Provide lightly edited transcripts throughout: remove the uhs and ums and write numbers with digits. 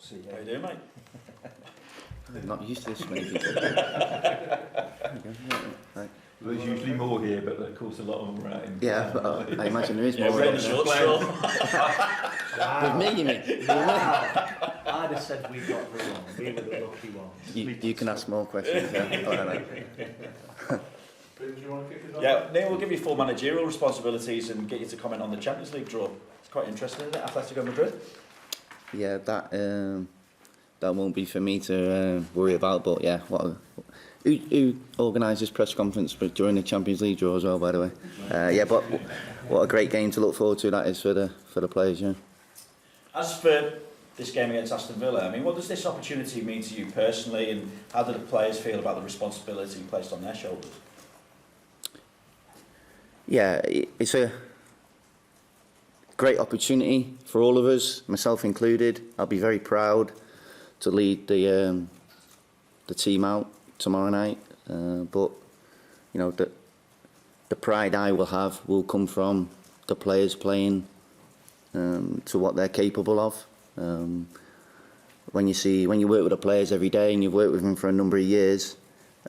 See you. How you doing, mate? I'm not used to this many people. There's usually more here, but of course a lot of them are out in. Yeah, but I imagine there is more. We're in the short straw. With me, you mean? I'd have said we got the one. We were the lucky ones. You can ask more questions. Yeah. All right. Yeah, Neil, we'll give you full managerial responsibilities and get you to comment on the Champions League draw. It's quite interesting, isn't it? Atletico Madrid. Yeah, that won't be for me to worry about. But yeah, who organised this press conference during the Champions League draw as well, by the way? Yeah, but what a great game to look forward to that is for the players. Yeah. As for this game against Aston Villa, I mean, what does this opportunity mean to you personally, and how do the players feel about the responsibility placed on their shoulders? Yeah, it's a great opportunity for all of us, myself included. I'll be very proud to lead the team out tomorrow night. But you know, the pride I will have will come from the players playing to what they're capable of. When you work with the players every day and you've worked with them for a number of years,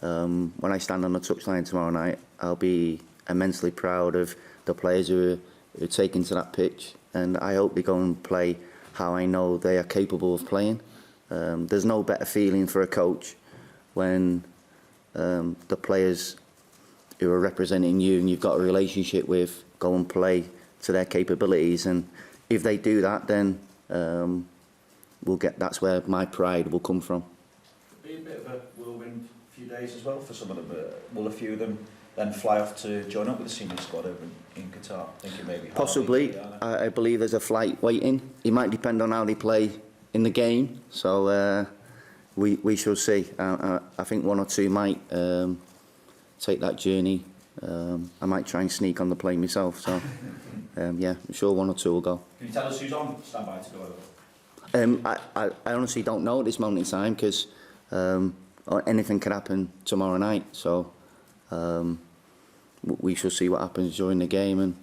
when I stand on the touchline tomorrow night, I'll be immensely proud of the players who are taken to that pitch, and I hope they go and play how I know they are capable of playing. There's no better feeling for a coach when the players who are representing you and you've got a relationship with go and play to their capabilities, and if they do that, then that's where my pride will come from. It'll be a bit of a whirlwind few days as well for some of them. Will a few of them then fly off to join up with the senior squad over in Qatar? I think it may be possibly. I believe there's a flight waiting. It might depend on how they play in the game, so we shall see. I think one or two might take that journey. I might try and sneak on the plane myself, so yeah, I'm sure one or two will go. Can you tell us who's on standby to go over? I honestly don't know at this moment in time, because anything can happen tomorrow night, so we shall see what happens during the game and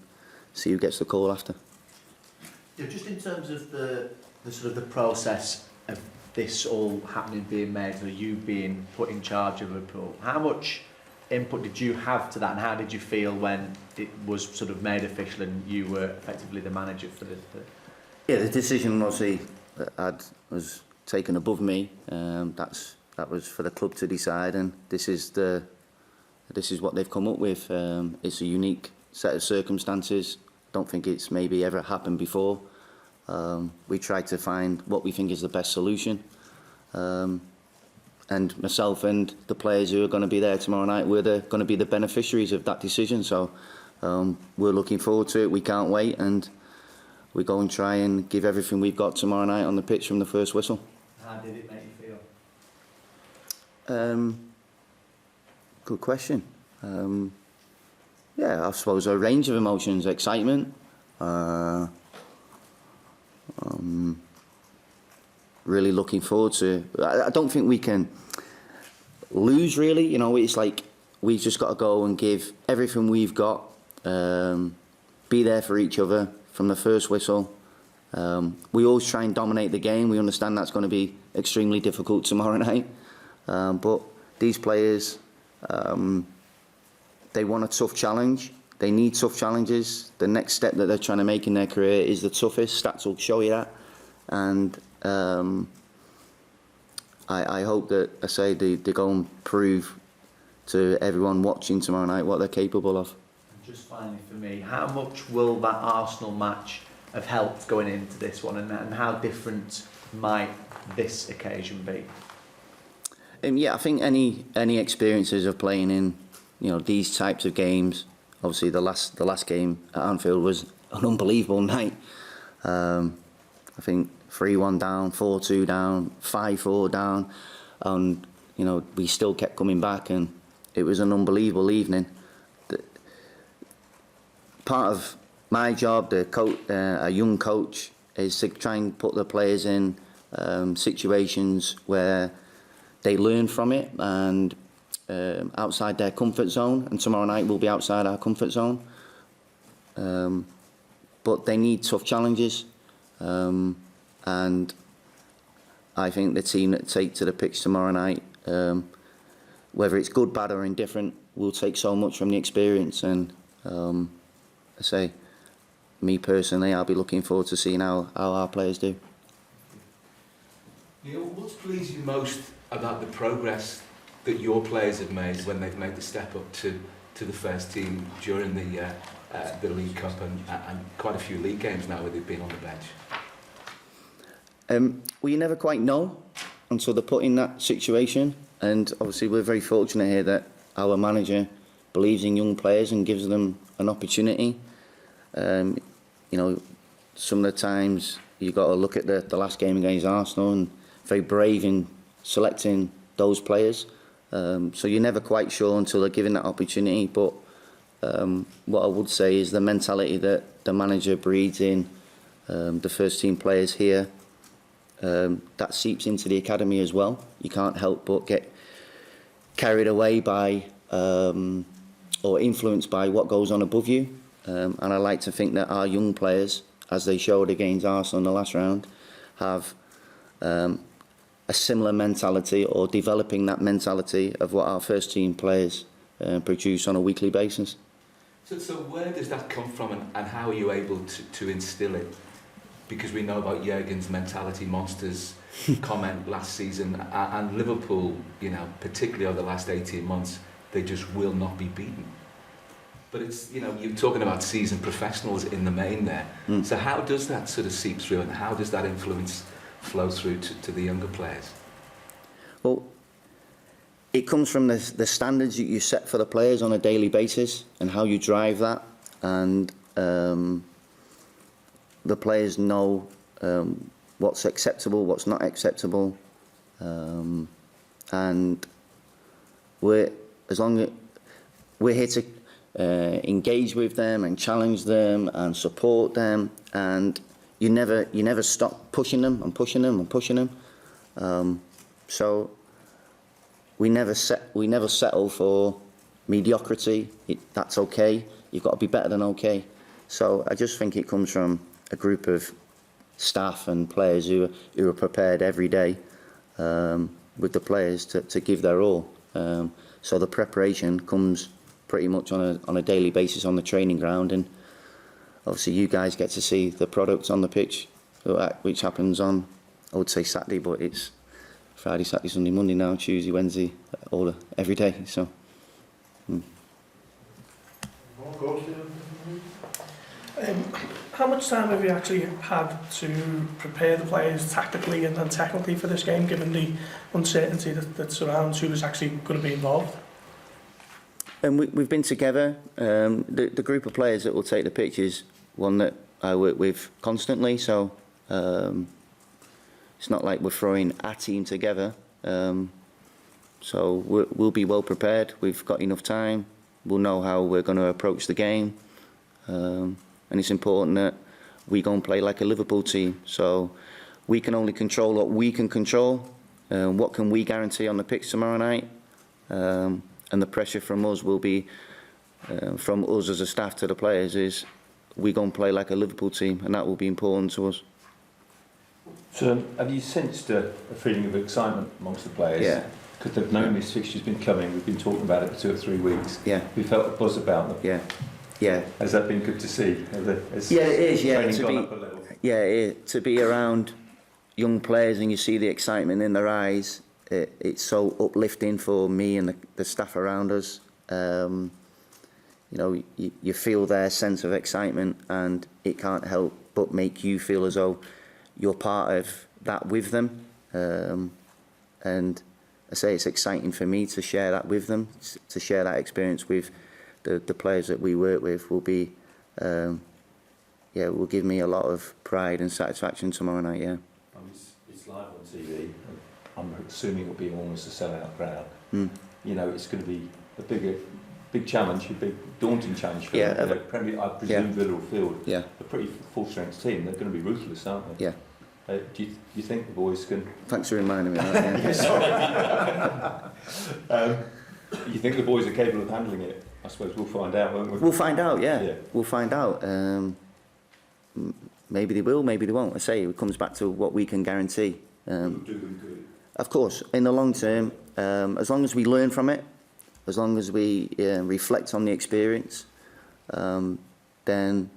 see who gets the call after. Yeah, just in terms of the sort of the process of this all happening, being made, or you being put in charge of Liverpool, how much input did you have to that, and how did you feel when it was sort of made official and you were effectively the manager for the... Yeah, the decision obviously was taken above me. That was for the club to decide, and this is what they've come up with. It's a unique set of circumstances. Don't think it's maybe ever happened before. We tried to find what we think is the best solution. And myself and the players who are going to be there tomorrow night, we're going to be the beneficiaries of that decision. So we're looking forward to it. We can't wait, and we go and try and give everything we've got tomorrow night on the pitch from the first whistle. How did it make you feel? Good question. Yeah, I suppose a range of emotions: excitement, really looking forward to. I don't think we can lose, really. You know, it's like we've just got to go and give everything we've got, be there for each other from the first whistle. We always try and dominate the game. We understand that's going to be extremely difficult tomorrow night, but these players, they want a tough challenge. They need tough challenges. The next step that they're trying to make in their career is the toughest. Stats will show you that. And I hope that, I say, they go and prove to everyone watching tomorrow night what they're capable of. Just finally for me, how much will that Arsenal match have helped going into this one, and how different might this occasion be? Yeah, I think any experiences of playing in, you know, these types of games. Obviously, the last game at Anfield was an unbelievable night. I think 3-1 down, 4-2 down, 5-4 down, and you know, we still kept coming back, and it was an unbelievable evening. Part of my job, a young coach, is to try and put the players in situations where they learn from it and outside their comfort zone. And tomorrow night we'll be outside our comfort zone. But they need tough challenges. And I think the team that take to the pitch tomorrow night, whether it's good, bad or indifferent, will take so much from the experience. And I say, me personally, I'll be looking forward to seeing how our players do. Neil, what's pleased you most about the progress that your players have made when they've made the step up to the first team during the League Cup and quite a few league games now where they've been on the bench? Well, you never quite know until they're put in that situation, and obviously we're very fortunate here that our manager believes in young players and gives them an opportunity. You know, some of the times you've got to look at the last game against Arsenal, and very brave in selecting those players. So you're never quite sure until they're given that opportunity. But what I would say is the mentality that the manager breeds in the first team players here, that seeps into the academy as well. You can't help but get carried away by or influenced by what goes on above you. And I like to think that our young players, as they showed against Arsenal in the last round, have a similar mentality, or developing that mentality of what our first team players produce on a weekly basis. So where does that come from, and how are you able to instill it? Because we know about Jürgen's mentality monsters comment last season, and Liverpool, you know, particularly over the last 18 months, they just will not be beaten. But it's, you know, you're talking about seasoned professionals in the main there. So how does that sort of seep through, and how does that influence flow through to the younger players? Well, it comes from the standards that you set for the players on a daily basis and how you drive that, and the players know what's acceptable, what's not acceptable, and we're here to engage with them and challenge them and support them, and you never stop pushing them and pushing them and pushing them. So we never settle for mediocrity. That's okay. You've got to be better than okay. So I just think it comes from a group of staff and players who are prepared every day with the players to give their all. So the preparation comes pretty much on a daily basis on the training ground, and obviously you guys get to see the product on the pitch, which happens on, I would say Saturday, but it's Friday, Saturday, Sunday, Monday now, Tuesday, Wednesday, every day. So. How much time have you actually had to prepare the players tactically and technically for this game, given the uncertainty that surrounds who is actually going to be involved? And we've been together. The group of players that will take the pitch is one that I work with constantly, so it's not like we're throwing a team together. So we'll be well prepared. We've got enough time. We'll know how we're going to approach the game. And it's important that we go and play like a Liverpool team. So we can only control what we can control. What can we guarantee on the pitch tomorrow night? And the pressure from us will be, from us as a staff to the players, is we go and play like a Liverpool team, and that will be important to us. So have you sensed a feeling of excitement amongst the players? Yeah. Because they've known this fixture's been coming. We've been talking about it for 2 or 3 weeks. Yeah. We felt a buzz about them. Yeah. Yeah. Has that been good to see? Yeah, it is. Yeah, training gone up a little? Yeah, to be around young players and you see the excitement in their eyes, it's so uplifting for me and the staff around us. You know, you feel their sense of excitement, and it can't help but make you feel as though you're part of that with them. And I say it's exciting for me to share that with them, to share that experience with the players that we work with. Will be, will give me a lot of pride and satisfaction tomorrow night. Yeah. It's live on TV. I'm assuming it'll be almost a sellout crowd. You know, it's going to be a big challenge, a big daunting challenge for them. I presume Villa Field, a pretty full-strength team. They're going to be ruthless, aren't they? Yeah. Do you think the boys can? Thanks for reminding me of that. Yeah. You think the boys are capable of handling it? I suppose we'll find out, won't we? We'll find out, yeah. We'll find out. Maybe they will, maybe they won't. I say it comes back to what we can guarantee. Will do them good. Of course, in the long term, as long as we learn from it, as long as we reflect on the experience, then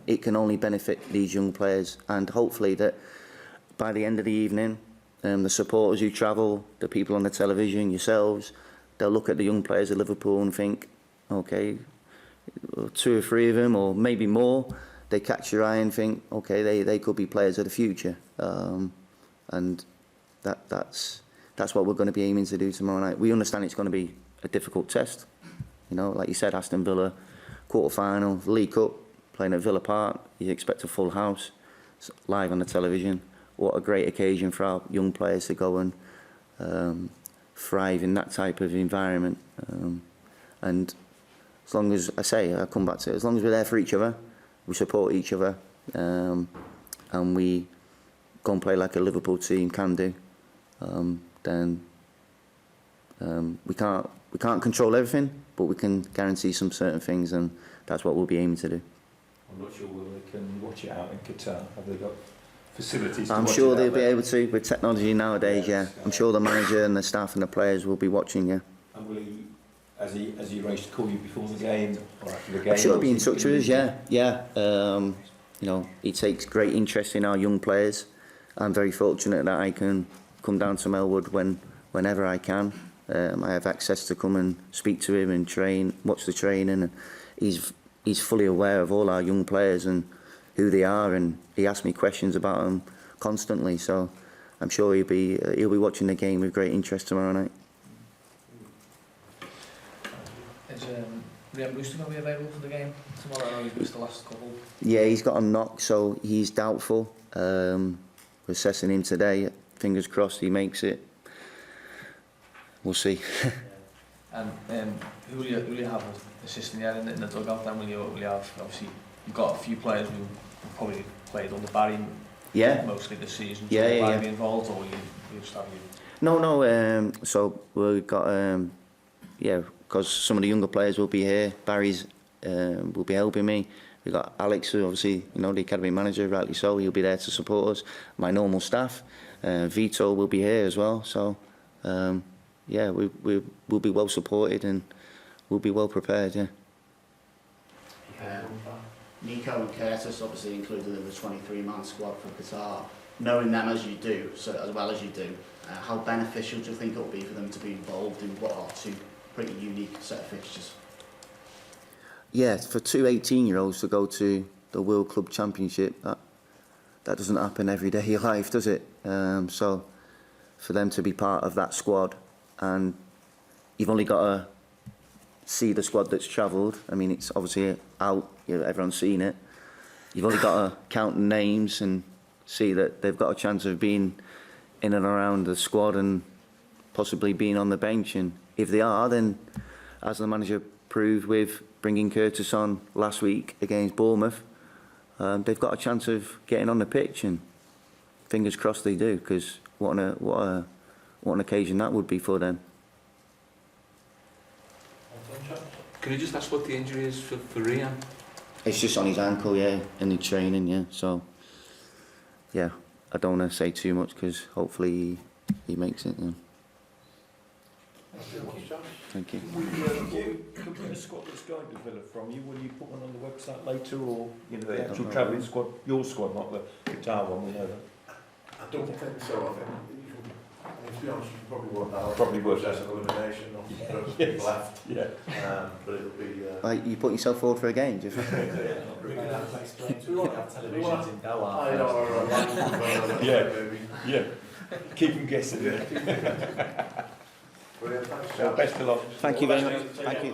it can only benefit these young players, and hopefully that by the end of the evening, the supporters who travel, the people on the television, yourselves, they'll look at the young players of Liverpool and think, okay, 2 or 3 of them, or maybe more, they catch your eye and think, okay, they could be players of the future. And that's what we're going to be aiming to do tomorrow night. We understand it's going to be a difficult test. You know, like you said, Aston Villa, quarter-final, League Cup, playing at Villa Park, you expect a full house, it's live on the television. What a great occasion for our young players to go and thrive in that type of environment. And as long as, I come back to it, as long as we're there for each other, we support each other, and we go and play like a Liverpool team can do, then we can't control everything, but we can guarantee some certain things, and that's what we'll be aiming to do. I'm not sure whether they can watch it out in Qatar. Have they got facilities to I'm watch sure it they'll out be there? able to with technology nowadays. Yeah, I'm sure the manager and the staff and the players will be watching. Yeah. And will he, has he arranged to call you before the game or after the game? I'm sure he'll or be in is he touch gonna with us. be- Yeah, yeah. You know, he takes great interest in our young players. I'm very fortunate that I can come down to Melwood whenever I can. I have access to come and speak to him and train, watch the training. And he's fully aware of all our young players and who they are, and he asks me questions about them constantly. So I'm sure he'll be watching the game with great interest tomorrow night. Is Liam Rooster going to be available for the game tomorrow? I know he's missed the last couple. Yeah, he's got a knock, so he's doubtful. We're assessing him today. Fingers crossed he makes it. We'll see. And who will you have assisting you in the dugout then? Will you have, obviously, you've got a few players who probably played under Barry Yeah. mostly this season. Yeah, Will yeah, Barry yeah. be involved, or will you just have you? No. So we've got yeah, because some of the younger players will be here. Barry's will be helping me. We've got Alex, who obviously, you know, the academy manager, rightly so. He'll be there to support us. My normal staff, Vito will be here as well. So yeah, we'll be well supported and we'll be well prepared. Yeah. Nico and Curtis obviously included in the 23-man squad for Qatar. Knowing them as you do, so as well as you do, how beneficial do you think it will be for them to be involved in what are 2 pretty unique set of fixtures? Yeah, for 2 18-year-olds to go to the World Club Championship, that doesn't happen every day of your life, does it? So for them to be part of that squad, and you've only got to see the squad that's travelled. I mean, it's obviously out, you know, everyone's seen it. You've only got to count the names and see that they've got a chance of being in and around the squad and possibly being on the bench. And if they are, then as the manager proved with bringing Curtis on last week against Bournemouth, they've got a chance of getting on the pitch, and fingers crossed they do, because what an occasion that would be for them. Can you just ask what the injury is for Rian? It's just on his ankle, yeah, in the training, yeah. So, yeah, I don't want to say too much because hopefully he makes it. Yeah. Thank you. Could the squad that's going to Villa from you, will you put one on the website later, or you know, the actual travelling squad, your squad, not the Qatar one, we know that? I don't think so. I mean, to be honest, you probably won't know. Probably would. Process of elimination of those Yes. people left. Yeah. But it'll be... Like, you put yourself forward for a game, do you think? We won't have televisions in Doha. I know, or Yeah. maybe. Yeah. Keep them guessing. Brilliant, thanks, Well, best of luck. Thank you very much. Thank you.